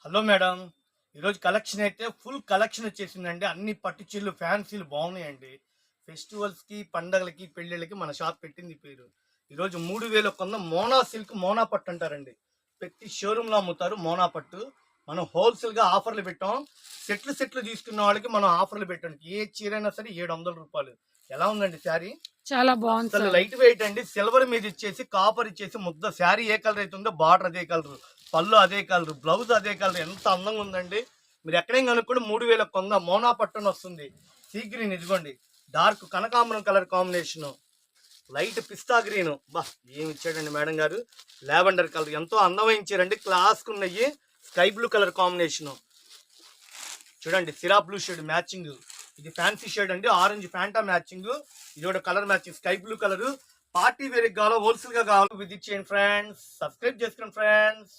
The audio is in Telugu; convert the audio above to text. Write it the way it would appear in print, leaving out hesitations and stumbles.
Hello madam. ఈరోజు కలెక్షన్ అయితే ఫుల్ కలెక్షన్ వచ్చేసిందండి. అన్ని పట్టు చీరలు ఫ్యాన్సీలు బాగున్నాయండి. ఫెస్టివల్స్కి పండగలకి పెళ్ళిళ్ళకి మన షాప్ పెట్టింది పేరు. ఈరోజు 3000 కొంద మోనా సిల్క్ మోనా పట్టు అంటారండి. పెట్టి షోరూంలో అమ్ముతారు మోనా పట్టు. మనం హోల్సేల్గా ఆఫర్లు పెట్టాం. సెట్లు తీసుకున్న వాళ్ళకి మనం ఆఫర్లు పెట్టాం. ఏ చీర అయినా సరే 700 రూపాయలు. ఎలా ఉందండి శారీ? చాలా బాగుంది అసలు సార్. లైట్ వెయిట్ అండి. సిల్వర్ మీద ఇచ్చేసి కాపర్ ఇచ్చేసి ముద్ద శారీ ఏ కలర్ అయితే ఉందో బార్డర్ అదే కలర్, పళ్ళు అదే కలర్, బ్లౌజ్ అదే కలర్. ఎంత అందంగా ఉందండి. మీరు ఎక్కడేం కనుక్కోండి 3000 కొంద మోనా పట్టున వస్తుంది. సీ గ్రీన్ ఇదిగోండి, డార్క్ కనకాంబరం కలర్ కాంబినేషను, లైట్ పిస్తా గ్రీన్. బా ఏమి ఇచ్చాడండి మేడం గారు. లావెండర్ కలర్ ఎంతో అందమైన ఇచ్చారండి. క్లాస్కు ఉన్నాయి. స్కై బ్లూ కలర్ కాంబినేషను చూడండి, సిరా బ్లూ షేడ్ మ్యాచింగ్. ఇది ఫ్యాన్సీ షేడ్ అండి. Orange Fanta matching. ఇది కూడా colour matching sky blue colour. Party wear కావాలో హోల్సేల్ గా కావాలో విజిట్ చేయండి ఫ్రెండ్స్. సబ్స్క్రైబ్ చేసుకోండి ఫ్రెండ్స్.